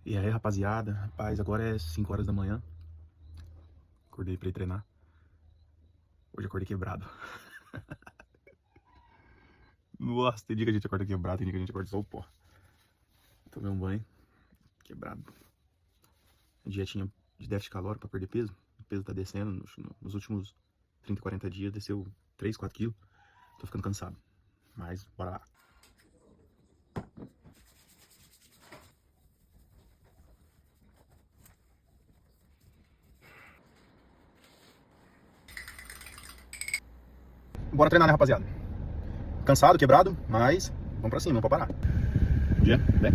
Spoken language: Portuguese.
E aí, rapaziada, rapaz, agora é 5 horas da manhã. Acordei pra ir treinar. Hoje eu acordei quebrado. Nossa, tem dia que a gente acorda quebrado, tem dia que a gente acorda só o pó. Tomei um banho, quebrado. Dietinha de déficit calórico pra perder peso. O peso tá descendo, nos últimos 30, 40 dias desceu 3, 4 quilos. Tô ficando cansado, mas bora lá. Bora treinar, né, rapaziada? Cansado, quebrado, mas vamos pra cima, não pode parar. Bom dia, bem?